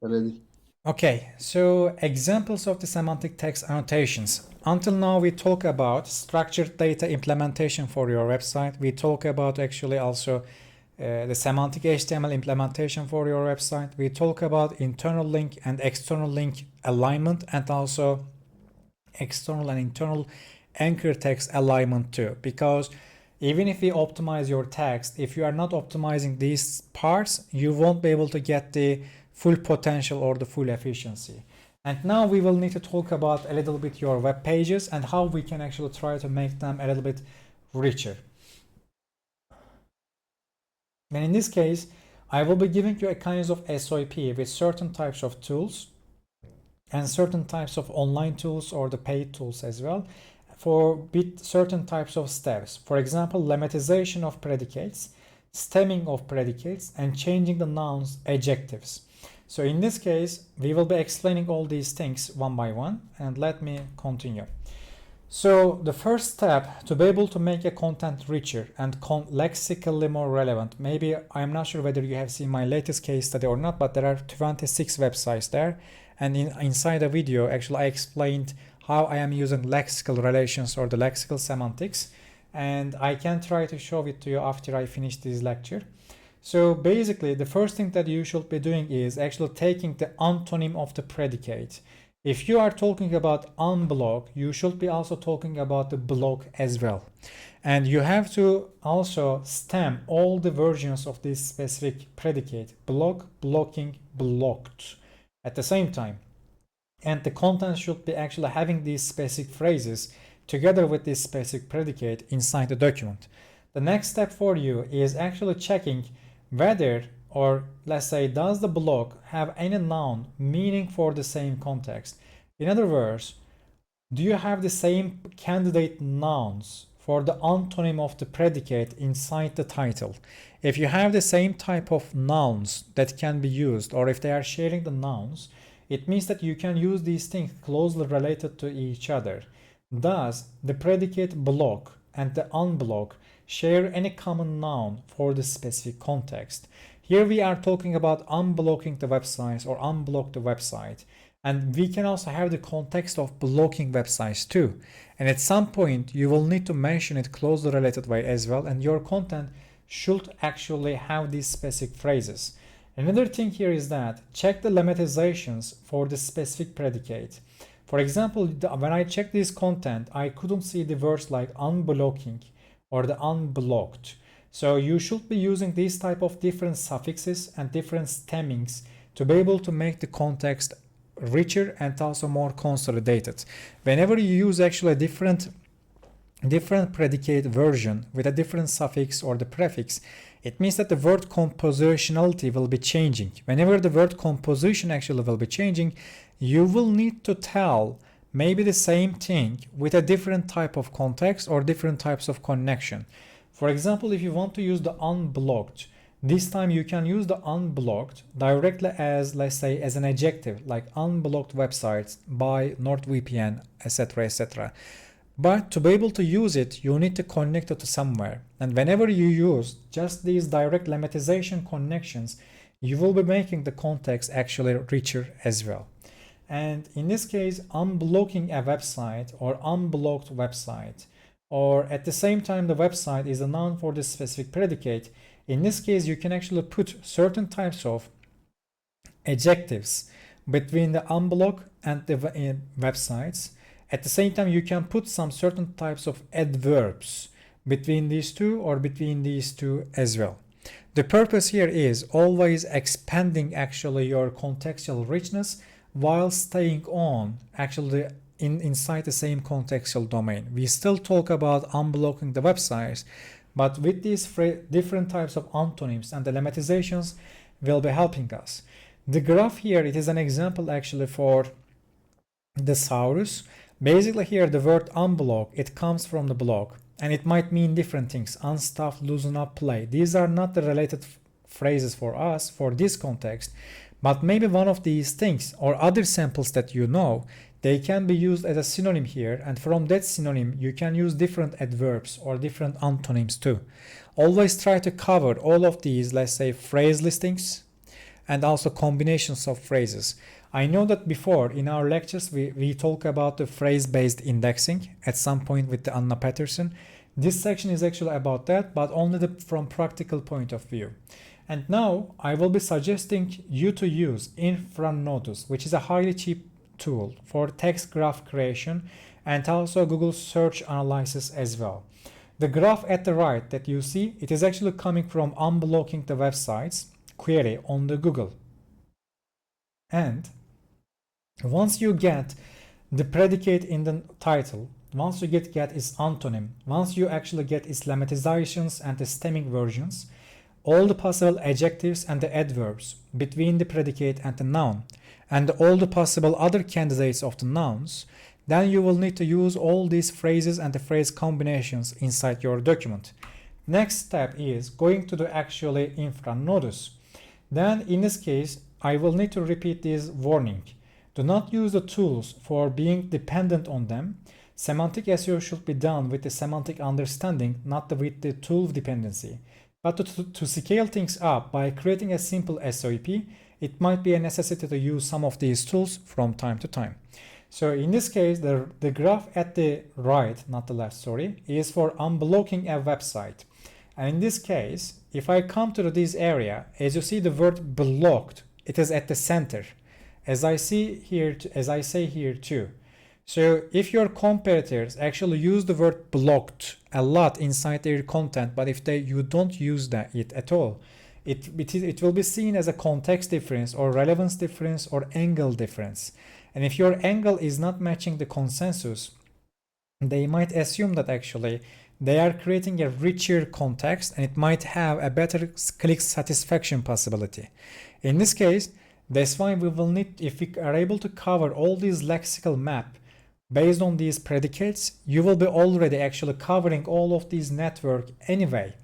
Ready. Okay, so examples of the semantic text annotations. Until now, we talk about structured data implementation for your website. We talk about actually also the semantic HTML implementation for your website. We talk about internal link and external link alignment, and also external and internal anchor text alignment too. Because even if we optimize your text, if you are not optimizing these parts, you won't be able to get the full potential or the full efficiency. And now we will need to talk about a little bit your web pages and how we can actually try to make them a little bit richer. And in this case, I will be giving you a kind of SOP with certain types of tools and certain types of online tools or the paid tools as well for certain types of steps. For example, lemmatization of predicates, stemming of predicates, and changing the nouns adjectives. So in this case, we will be explaining all these things one by one, and let me continue. So the first step to be able to make a content richer and lexically more relevant, maybe I'm not sure whether you have seen my latest case study or not, but there are 26 websites there, and inside the video actually I explained how I am using lexical relations or the lexical semantics, and I can try to show it to you after I finish this lecture. So basically the first thing that you should be doing is actually taking the antonym of the predicate. If you are talking about unblock, you should be also talking about the block as well. And you have to also stem all the versions of this specific predicate: block, blocking, blocked at the same time. And the content should be actually having these specific phrases together with this specific predicate inside the document. The next step for you is actually checking whether, or let's say, does the block have any noun meaning for the same context? In other words, do you have the same candidate nouns for the antonym of the predicate inside the title? If you have the same type of nouns that can be used, or if they are sharing the nouns, it means that you can use these things closely related to each other. Does the predicate block and the unblock share any common noun for the specific context? Here we are talking about unblocking the websites or unblock the website. And we can also have the context of blocking websites too. And at some point you will need to mention it closely related way as well, and your content should actually have these specific phrases. Another thing here is that check the lemmatizations for the specific predicate. For example, when I checked this content, I couldn't see the words like unblocking or the unblocked. So you should be using these type of different suffixes and different stemmings to be able to make the context richer and also more consolidated. Whenever you use actually a different predicate version with a different suffix or the prefix, it means that the word compositionality will be changing. Whenever the word composition actually will be changing, you will need to tell maybe the same thing with a different type of context or different types of connection. For example, if you want to use the unblocked, this time you can use the unblocked directly as, let's say, as an adjective, like unblocked websites by NordVPN, etc., etc. But to be able to use it, you need to connect it to somewhere. And whenever you use just these direct lemmatization connections, you will be making the context actually richer as well. And in this case, unblocking a website or unblocked website, or at the same time the website is a noun for this specific predicate. In this case, you can actually put certain types of adjectives between the unblock and the websites. At the same time, you can put some certain types of adverbs between these two or between these two as well. The purpose here is always expanding actually your contextual richness while staying on actually inside the same contextual domain. We still talk about unblocking the websites, but with these different types of antonyms and the lemmatizations will be helping us. The graph here, it is an example actually for the Saurus. Basically here the word unblock, it comes from the block and it might mean different things: unstuff, loosen up, play. These are not the related phrases for us for this context, but maybe one of these things or other samples that you know, they can be used as a synonym here, and from that synonym you can use different adverbs or different antonyms too. Always try to cover all of these, let's say, phrase listings, and also combinations of phrases. I know that before in our lectures we talk about the phrase-based indexing at some point with the Anna Patterson. This section is actually about that, but only from practical point of view. And now I will be suggesting you to use InfraNodus, which is a highly cheap tool for text graph creation and also Google search analysis as well. The graph at the right that you see, it is actually coming from unblocking the websites query on the Google. And once you get the predicate in the title, once you get its antonym, once you actually get its lemmatizations and the stemming versions, all the possible adjectives and the adverbs between the predicate and the noun, and all the possible other candidates of the nouns, then you will need to use all these phrases and the phrase combinations inside your document. Next step is going to the actually InfraNodus. Then in this case, I will need to repeat this warning. Do not use the tools for being dependent on them. Semantic SEO should be done with the semantic understanding, not with the tool dependency. But to scale things up by creating a simple SOP, it might be a necessity to use some of these tools from time to time. So in this case, the graph at the right, not the left, sorry, is for unblocking a website. And in this case, if I come to this area, as you see the word blocked, it is at the center, as I say here too. So if your competitors actually use the word blocked a lot inside their content, but if you don't use it at all, it will be seen as a context difference or relevance difference or angle difference. And if your angle is not matching the consensus, they might assume that actually they are creating a richer context and it might have a better click satisfaction possibility. In this case, that's why we will need, if we are able to cover all these lexical map based on these predicates, you will be already actually covering all of these network anyway.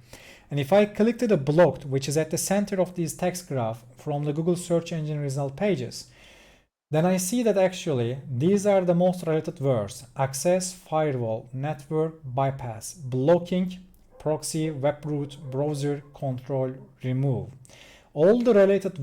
And if I click to the blocked, which is at the center of this text graph from the Google search engine result pages, then I see that actually these are the most related words: access, firewall, network, bypass, blocking, proxy, web root, browser, control, remove. All the related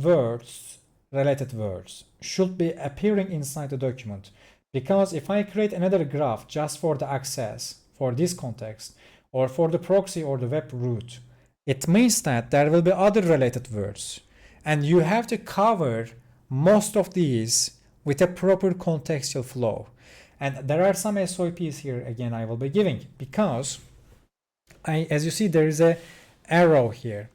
words should be appearing inside the document. Because if I create another graph just for the access, for this context, or for the proxy or the web root, it means that there will be other related words. And you have to cover most of these with a proper contextual flow. And there are some SOPs here again I will be giving, because as you see there is a arrow here.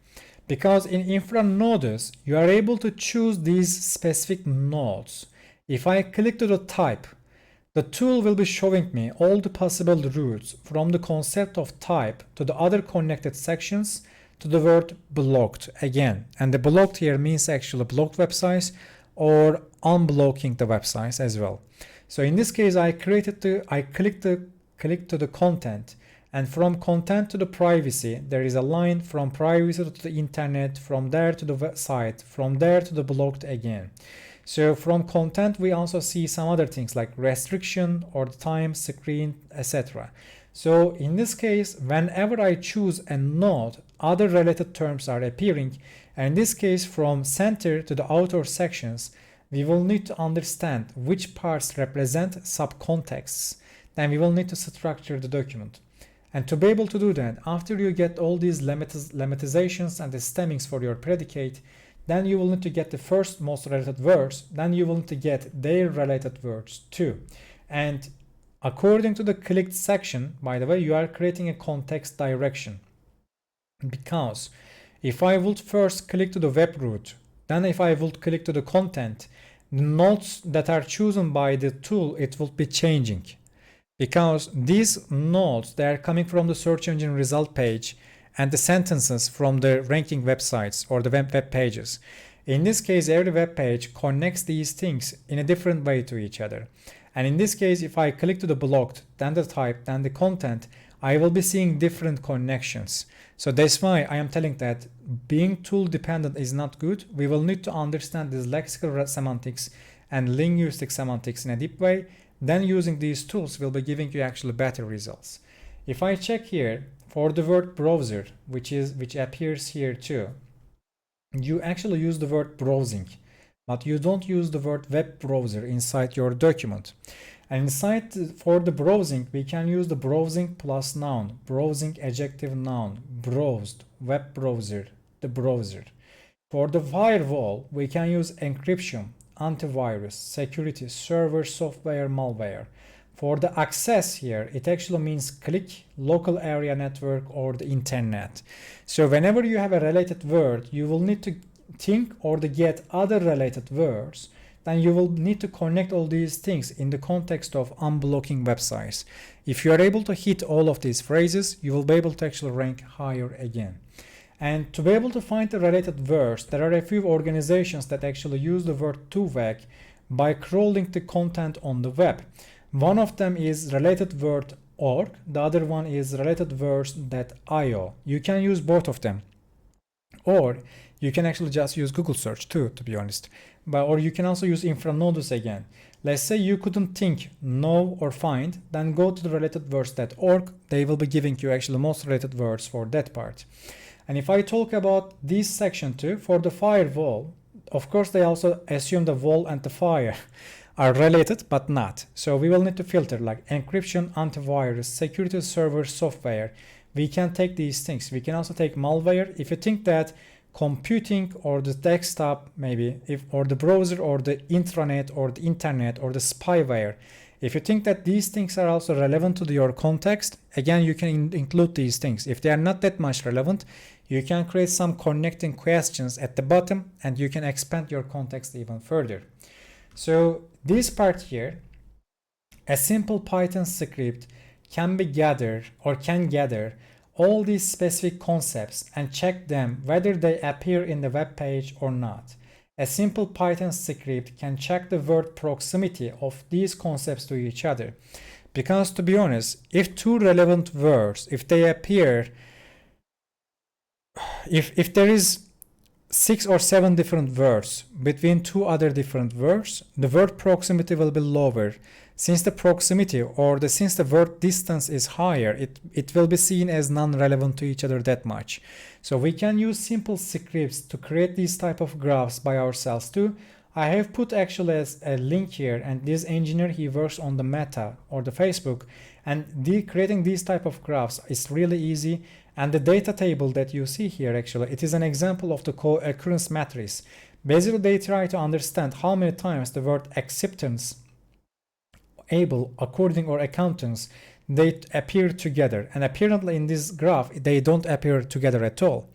Because in InfraNodus, you are able to choose these specific nodes. If I click to the type, the tool will be showing me all the possible routes from the concept of type to the other connected sections to the word blocked again. And the blocked here means actually blocked websites or unblocking the websites as well. So in this case, I click to the content, and from content to the privacy, there is a line from privacy to the internet, from there to the website, from there to the blocked again. So from content, we also see some other things like restriction or time, screen, etc. So in this case, whenever I choose a node, other related terms are appearing. And in this case, from center to the outer sections, we will need to understand which parts represent subcontexts. Then we will need to structure the document. And to be able to do that, after you get all these lemmatizations and the stemmings for your predicate, then you will need to get the first most related words, then you will need to get their related words too. And according to the clicked section, by the way, you are creating a context direction. Because if I would first click to the web root, then if I would click to the content, the nodes that are chosen by the tool, it will be changing. Because these nodes, they are coming from the search engine result page and the sentences from the ranking websites or the web pages. In this case, every web page connects these things in a different way to each other. And in this case, if I click to the blocked, then the type, then the content, I will be seeing different connections. So that's why I am telling that being tool dependent is not good. We will need to understand this lexical semantics and linguistic semantics in a deep way. Then using these tools will be giving you actually better results. If I check here for the word browser, which appears here too, you actually use the word browsing, but you don't use the word web browser inside your document. And inside for the browsing, we can use the browsing plus noun, browsing adjective noun, browsed, web browser, the browser. For the firewall, we can use encryption, antivirus, security, server, software, malware. For the access here, it actually means click, local area network, or the internet. So whenever you have a related word, you will need to think or to get other related words. Then you will need to connect all these things in the context of unblocking websites. If you are able to hit all of these phrases, you will be able to actually rank higher again. And to be able to find the related words, there are a few organizations that actually use the word 2vec by crawling the content on the web. One of them is relatedword.org, the other one is relatedwords.io. You can use both of them. Or you can actually just use Google search too, to be honest. Or you can also use Infranodus again. Let's say you couldn't think, know, or find, then go to the relatedwords.org. They will be giving you actually most related words for that part. And if I talk about this section too, for the firewall, of course they also assume the wall and the fire are related, but not. So we will need to filter like encryption, antivirus, security, server, software. We can take these things. We can also take malware. If you think that computing or the desktop maybe, or the browser or the intranet or the internet or the spyware, if you think that these things are also relevant to your context, again, you can include these things. If they are not that much relevant, you can create some connecting questions at the bottom and you can expand your context even further. So this part here, a simple Python script can gather all these specific concepts and check them whether they appear in the web page or not. A simple Python script can check the word proximity of these concepts to each other. Because to be honest, if two relevant words, if they appear, if there is 6 or 7 different words between two other different words, the word proximity will be lower. Since the proximity since the word distance is higher, it will be seen as non-relevant to each other that much. So we can use simple scripts to create these type of graphs by ourselves too. I have put actually as a link here, and this engineer, he works on the Meta or the Facebook, and creating these type of graphs is really easy. And the data table that you see here, actually, it is an example of the co-occurrence matrix. Basically, they try to understand how many times the word acceptance, able, according, or accountants, they appear together. And apparently in this graph, they don't appear together at all.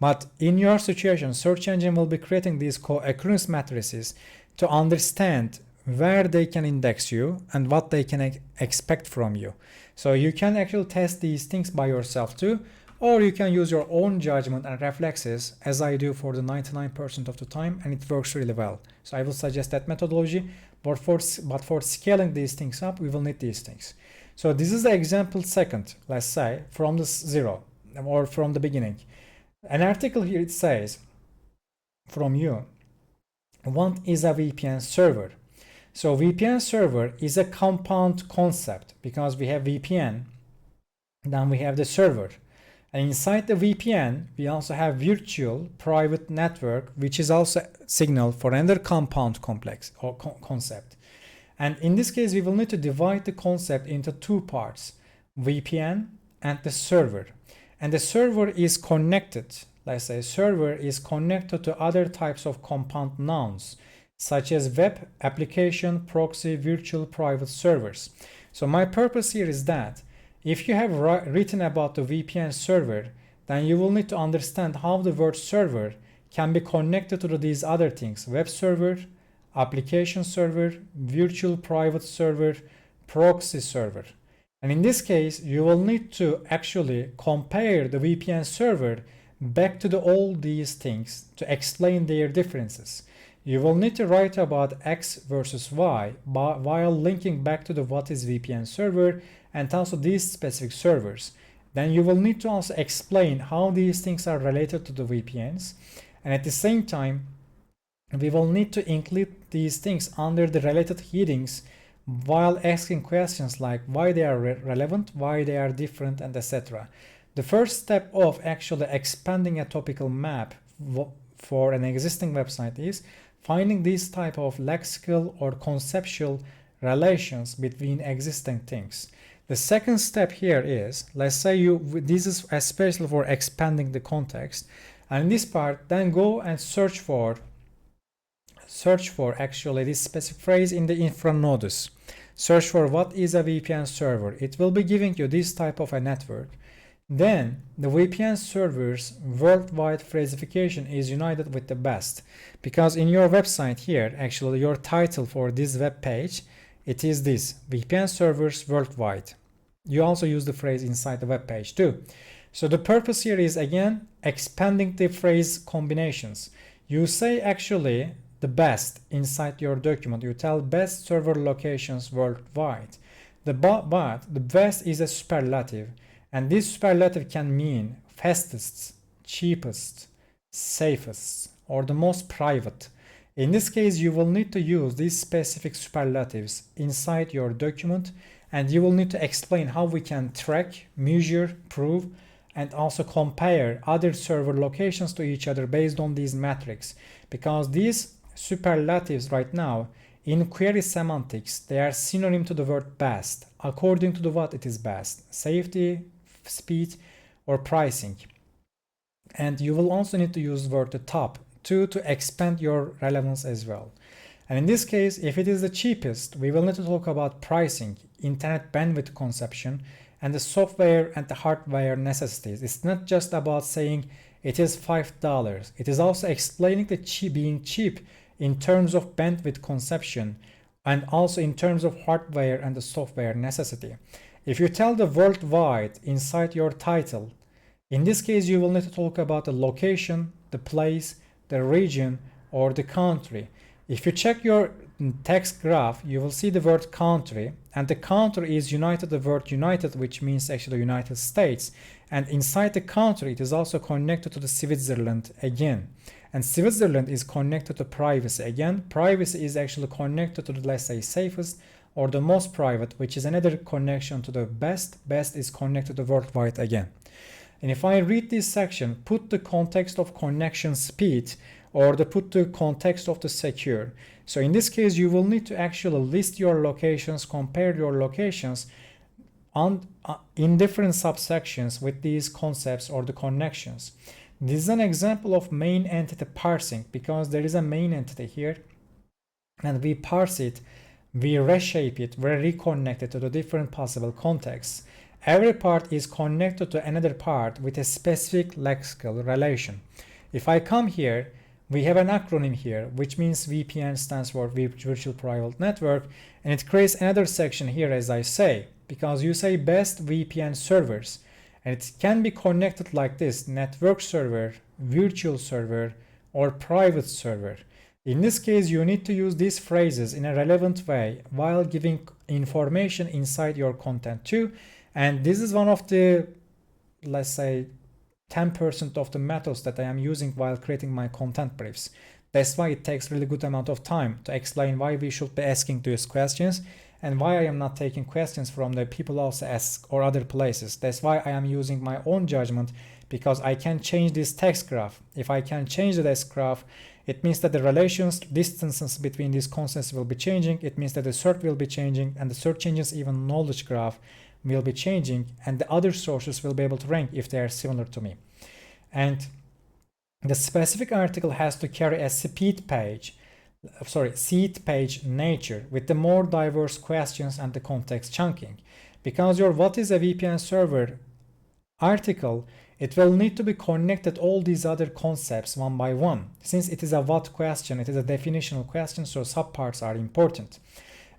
But in your situation, search engine will be creating these co-occurrence matrices to understand where they can index you and what they can expect from you. So you can actually test these things by yourself too, or you can use your own judgment and reflexes, as I do for the 99% of the time, and it works really well. So I will suggest that methodology, but for scaling these things up, we will need these things. So this is the example second, let's say, from the zero or from the beginning. An article here, it says from you, what is a VPN server? So VPN server is a compound concept because we have VPN, then we have the server. And inside the VPN, we also have virtual private network, which is also signal for another compound complex or concept. And in this case, we will need to divide the concept into two parts, VPN and the server. And the server is connected, let's say server is connected to other types of compound nouns, such as web, application, proxy, virtual private servers. So my purpose here is that if you have written about the VPN server, then you will need to understand how the word server can be connected to these other things, web server, application server, virtual private server, proxy server. And in this case, you will need to actually compare the VPN server back to all these things to explain their differences. You will need to write about X versus Y while linking back to the what is VPN server and also these specific servers. Then you will need to also explain how these things are related to the VPNs. And at the same time, we will need to include these things under the related headings while asking questions like why they are relevant, why they are different, and etc. The first step of actually expanding a topical map for an existing website is finding this type of lexical or conceptual relations between existing things. The second step here is, let's say this is especially for expanding the context, and in this part then go and search for actually this specific phrase in the infranodus. Search for what is a VPN server. It will be giving you this type of a network. Then the VPN server's worldwide phrasification is united with the best, because in your website here, actually your title for this web page, it is this VPN servers worldwide. You also use the phrase inside the web page too. So the purpose here is again expanding the phrase combinations. You say actually the best inside your document. You tell best server locations worldwide. But the best is a superlative, and this superlative can mean fastest, cheapest, safest, or the most private. In this case, you will need to use these specific superlatives inside your document, and you will need to explain how we can track, measure, prove, and also compare other server locations to each other based on these metrics, because these superlatives right now in query semantics, they are synonym to the word best according to the what it is best: safety, speed, or pricing. And you will also need to use the word the top to expand your relevance as well. And in this case, if it is the cheapest, we will need to talk about pricing, internet bandwidth consumption, and the software and the hardware necessities. It's not just about saying it is $5. It is also explaining the being cheap in terms of bandwidth consumption and also in terms of hardware and the software necessity. If you tell the worldwide inside your title, in this case you will need to talk about the location, the place, the region, or the country. If you check your text graph, you will see the word country, and the country is united, the word united, which means actually United States, and inside the country it is also connected to the Switzerland again, and Switzerland is connected to privacy again. Privacy is actually connected to the, let's say, safest or the most private, which is another connection to the best. Best is connected to worldwide again. And if I read this section, put the context of connection speed, or put the context of the secure. So in this case, you will need to actually list your locations, compare your locations in different subsections with these concepts or the connections. This is an example of main entity parsing, because there is a main entity here and we parse it, we reshape it, we reconnect it to the different possible contexts. Every part is connected to another part with a specific lexical relation. If I come here, we have an acronym here, which means VPN stands for Virtual Private Network, and it creates another section here, as I say, because you say best VPN servers, and it can be connected like this: network server, virtual server, or private server. In this case, you need to use these phrases in a relevant way while giving information inside your content too, and this is one of the, let's say, 10% of the methods that I am using while creating my content briefs. That's why it takes really good amount of time to explain why we should be asking these questions and why I am not taking questions from the people also ask or other places. That's why I am using my own judgment, because I can change this text graph. If I can change the text graph, it means that the relations, distances between these concepts will be changing. It means that the search will be changing, and the search engines, even knowledge graph, will be changing, and the other sources will be able to rank if they are similar to me. And the specific article has to carry a seed page nature with the more diverse questions and the context chunking. Because your what is a VPN server article, it will need to be connected all these other concepts one by one. Since it is a what question, it is a definitional question, so subparts are important.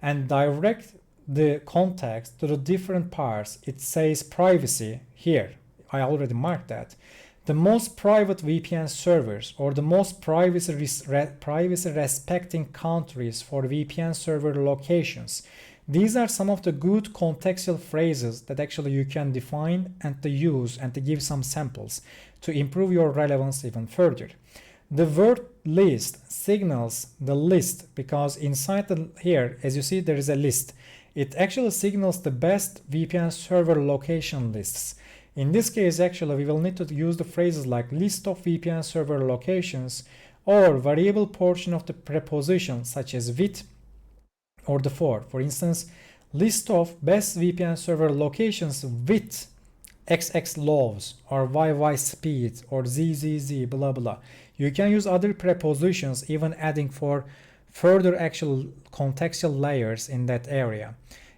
And direct the context to the different parts. It says privacy here. I already marked that. The most private VPN servers, or the most privacy respecting countries for VPN server locations. These are some of the good contextual phrases that actually you can define and to use and to give some samples to improve your relevance even further. The word list signals the list, because inside here, as you see, there is a list. It actually signals the best VPN server location lists. In this case, actually, we will need to use the phrases like list of VPN server locations or variable portion of the preposition such as with or the for. For instance, list of best VPN server locations with XX lows or YY speed or ZZZ blah blah. You can use other prepositions, even adding for further actual contextual layers in that area.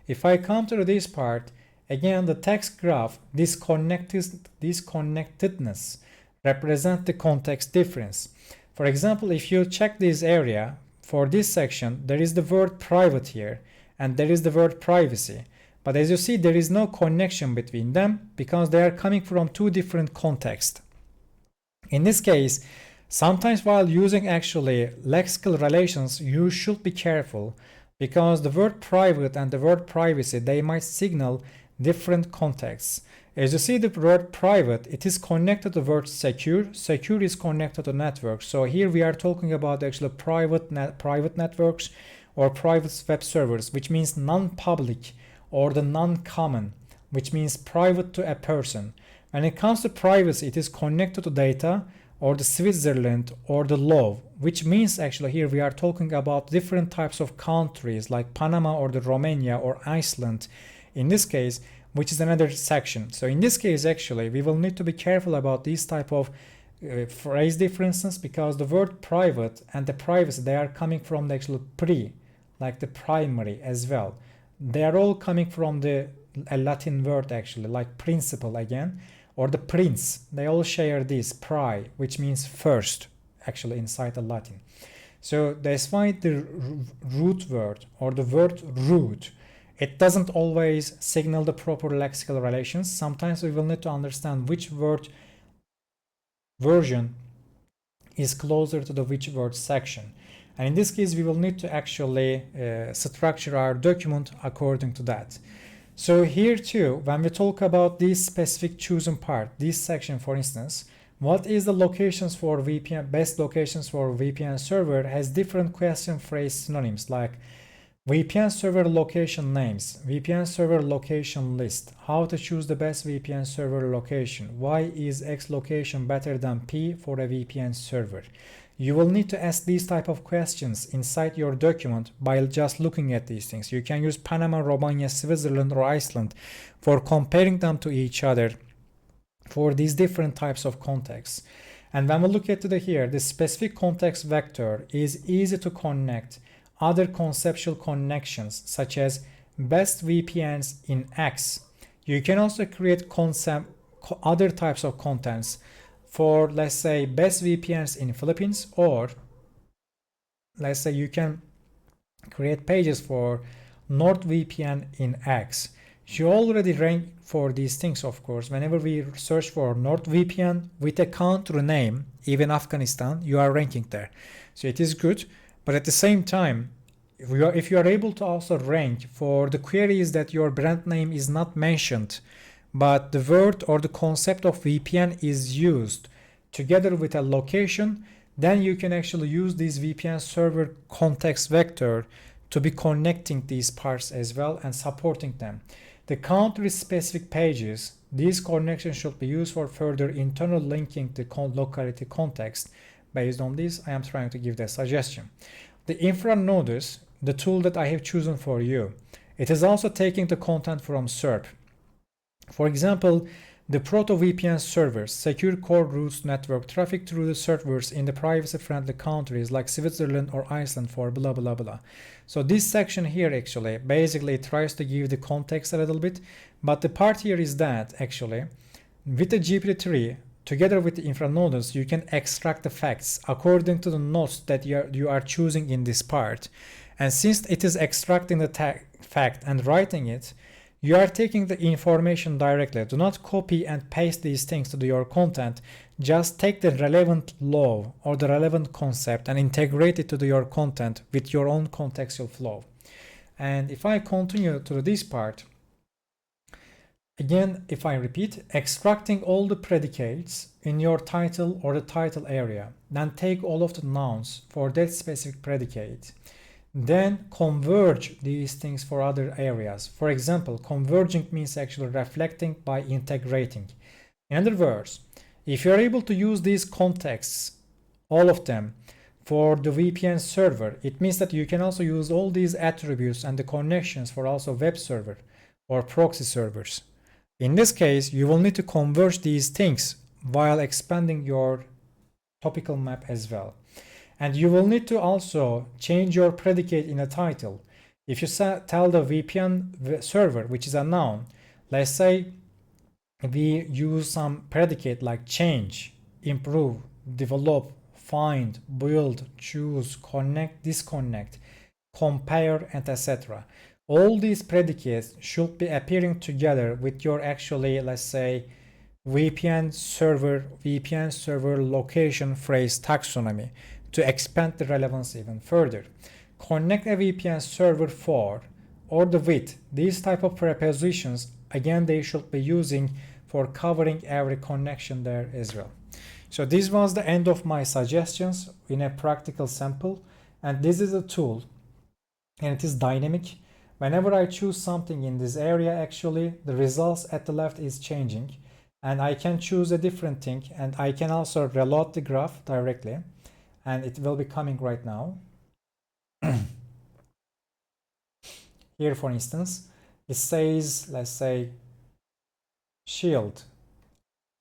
If I come to this part, again the text graph, disconnectedness represents the context difference. For example, if you check this area, for this section, there is the word private here and there is the word privacy. But as you see, there is no connection between them because they are coming from two different contexts. In this case, sometimes while using actually lexical relations, you should be careful because the word private and the word privacy, they might signal different contexts. As you see the word private, it is connected to the word secure. Secure is connected to network. So here we are talking about actually private networks or private web servers, which means non-public, or the non-common, which means private to a person. When it comes to privacy, it is connected to data or the Switzerland or the law, which means actually here we are talking about different types of countries like Panama or the Romania or Iceland in this case, which is another section. So in this case, actually, we will need to be careful about these type of phrase differences because the word private and the privacy, they are coming from the actual like the primary as well. They are all coming from a Latin word actually, like principle again, or the prince. They all share this pri, which means first, actually inside the Latin. So that's why the root word or the word root, it doesn't always signal the proper lexical relations. Sometimes we will need to understand which word version is closer to the which word section. And in this case, we will need to actually structure our document according to that. So here too, when we talk about this specific chosen part, this section for instance, what is the locations for VPN, best locations for VPN server has different question phrase synonyms like VPN server location names, VPN server location list, how to choose the best VPN server location, why is X location better than P for a VPN server. You will need to ask these type of questions inside your document by just looking at these things. You can use Panama, Romania, Switzerland, or Iceland for comparing them to each other for these different types of contexts. And when we look at here, the specific context vector is easy to connect other conceptual connections such as best VPNs in X. You can also create other types of contents for, let's say, best VPNs in Philippines, or let's say you can create pages for NordVPN in X. You already rank for these things, of course. Whenever we search for NordVPN with a country name, even Afghanistan, you are ranking there. So it is good. But at the same time, if you are able to also rank for the queries that your brand name is not mentioned, but the word or the concept of VPN is used together with a location, then you can actually use this VPN server context vector to be connecting these parts as well and supporting them. The country-specific pages, these connections should be used for further internal linking to locality context. Based on this, I am trying to give that suggestion. The InfraNodus, the tool that I have chosen for you, it is also taking the content from SERP. For example, the ProtoVPN servers secure core routes network traffic through the servers in the privacy-friendly countries like Switzerland or Iceland for blah blah blah. So this section here actually basically tries to give the context a little bit, but the part here is that actually with the GPT-3 together with the InfraNodus, you can extract the facts according to the notes that you are choosing in this part. And since it is extracting the fact and writing it, you are taking the information directly. Do not copy and paste these things to your content. Just take the relevant law or the relevant concept and integrate it to your content with your own contextual flow. And if I continue to this part, again, if I repeat, extracting all the predicates in your title or the title area, then take all of the nouns for that specific predicate. then converge these things for other areas. For example, converging means actually reflecting by integrating. In other words, if you're able to use these contexts, all of them, for the VPN server, it means that you can also use all these attributes and the connections for also web server or proxy servers. In this case, you will need to converge these things while expanding your topical map as well. And you will need to also change your predicate in a title. If you tell the VPN server, which is a noun, let's say we use some predicate like change, improve, develop, find, build, choose, connect, disconnect, compare, and etc. All these predicates should be appearing together with your actually, let's say, VPN server location phrase taxonomy to expand the relevance even further. Connect a VPN server for or the with. These type of prepositions, again, they should be using for covering every connection there as well. So this was the end of my suggestions in a practical sample, and this is a tool and it is dynamic. Whenever I choose something in this area, actually the results at the left is changing, and I can choose a different thing, and I can also reload the graph directly, and it will be coming right now. Here, for instance, it says, let's say, shield,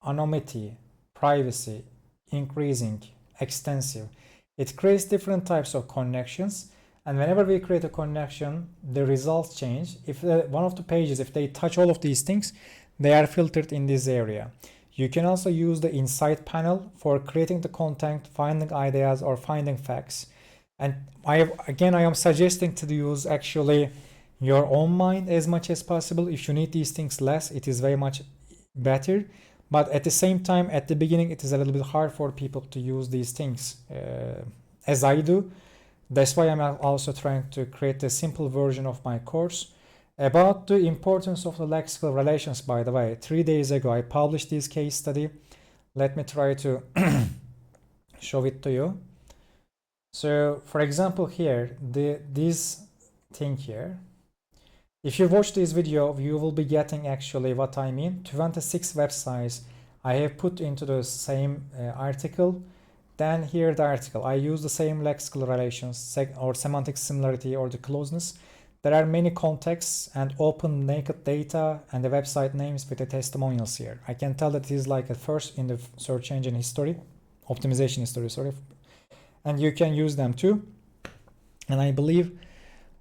anonymity, privacy, increasing, extensive. It creates different types of connections, and whenever we create a connection, the results change. If one of the pages, if they touch all of these things, they are filtered in this area. You can also use the insight panel for creating the content, finding ideas, or finding facts. And I am suggesting to use actually your own mind as much as possible. If you need these things less, it is very much better. But at the same time, at the beginning, it is a little bit hard for people to use these things as I do. That's why I'm also trying to create a simple version of my course. About the importance of the lexical relations, by the way, 3 days ago, I published this case study. Let me try to show it to you. So, for example, here, this thing here, if you watch this video, you will be getting actually what I mean. 26 websites I have put into the same article. Then here the article, I use the same lexical relations or semantic similarity or the closeness. There are many contexts and open naked data and the website names with the testimonials here. I can tell that it is like a first in the search engine history, optimization history, sorry. And you can use them too. And I believe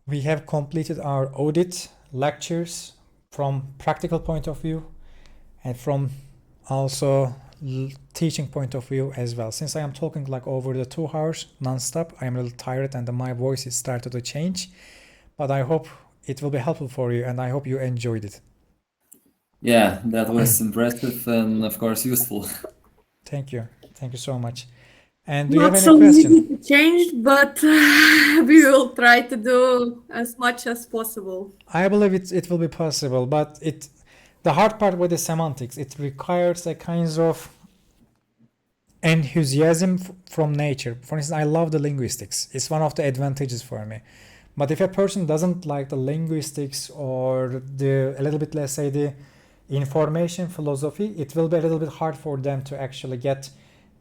we have completed our audit lectures from practical point of view and from also teaching point of view as well. Since I am talking like over the 2 hours non-stop, I am a little tired and my voice is started to change. But I hope it will be helpful for you, and I hope you enjoyed it. Yeah, that was impressive and of course useful. Thank you. Thank you so much. And do you have any questions? Not so easy to change, but we will try to do as much as possible. I believe it will be possible, but the hard part with the semantics, it requires a kind of enthusiasm from nature. For instance, I love the linguistics. It's one of the advantages for me. But if a person doesn't like the linguistics or a little bit, let's say, the information philosophy, it will be a little bit hard for them to actually get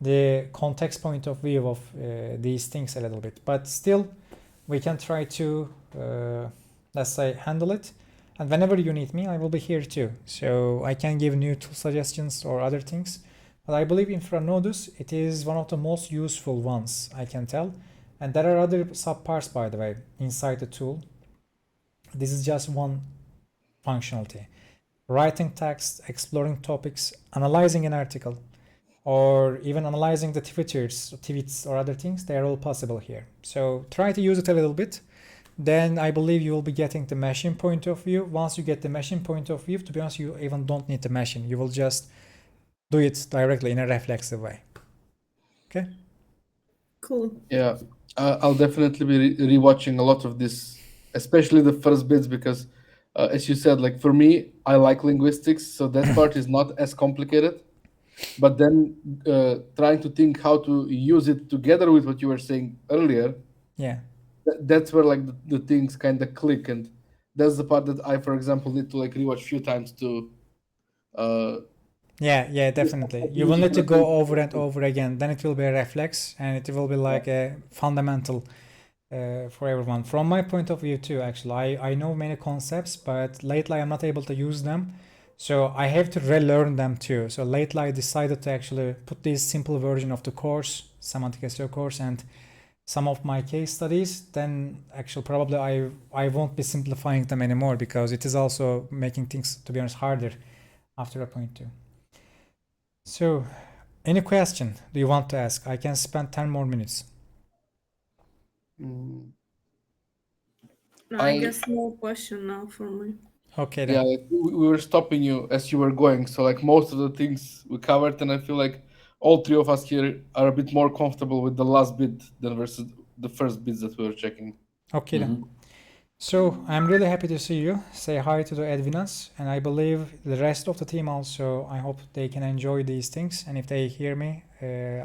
the context point of view of these things a little bit. But still, we can try to, let's say, handle it. And whenever you need me, I will be here too. So I can give new tool suggestions or other things. But I believe Infranodus, it is one of the most useful ones, I can tell. And there are other subparts, by the way, inside the tool. This is just one functionality. Writing text, exploring topics, analyzing an article, or even analyzing the tweets or other things, they are all possible here. So try to use it a little bit. Then I believe you will be getting the machine point of view. Once you get the machine point of view, to be honest, you even don't need the machine. You will just do it directly in a reflexive way. Okay? Cool. Yeah, I'll definitely be rewatching a lot of this, especially the first bits, because as you said, like for me, I like linguistics, so that part is not as complicated. But then trying to think how to use it together with what you were saying earlier, Yeah. that's where like the things kind of click, and that's the part that I, for example, need to like rewatch a few times to. Yeah, definitely. You will need to go over and over again. Then it will be a reflex, and it will be like a fundamental for everyone. From my point of view too, actually, I know many concepts, but lately I'm not able to use them. So I have to relearn them too. So lately I decided to actually put this simple version of the course, semantic SEO course, and some of my case studies. Then actually probably I won't be simplifying them anymore, because it is also making things, to be honest, harder after a point too. So, any question do you want to ask? I can spend 10 more minutes. No, I- I guess no question now for me. Okay then. Yeah, like we were stopping you as you were going, so like most of the things we covered, and I feel like all three of us here are a bit more comfortable with the last bit than versus the first bits that we were checking. Okay then. Mhm. So I'm really happy to see you. Say hi to the Edwinas, and I believe the rest of the team also. I hope they can enjoy these things, and if they hear me,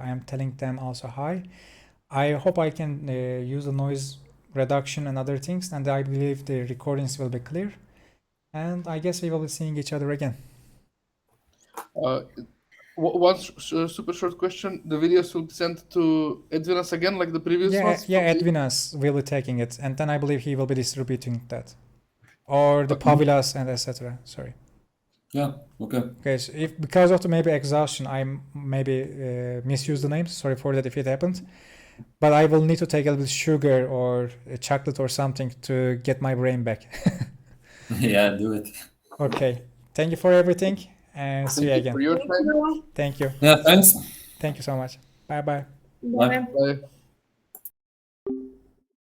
I am telling them also hi. I hope I can use the noise reduction and other things, and I believe the recordings will be clear. And I guess we will be seeing each other again. One super short question: the videos will be sent to Edwinas again, like the previous ones? Yeah, Edwinas will be taking it, and then I believe he will be distributing that, or the Okay. Pavilas and etc. Sorry. Yeah, okay. Okay, so if because of the maybe exhaustion, I maybe misuse the names. Sorry for that if it happened. But I will need to take a little sugar or a chocolate or something to get my brain back. Yeah, do it. Okay. Thank you for everything, and see you Thank you for again. your Thank time. you. Thank you. Yeah, thanks. Thank you so much. Bye bye. Bye. Bye.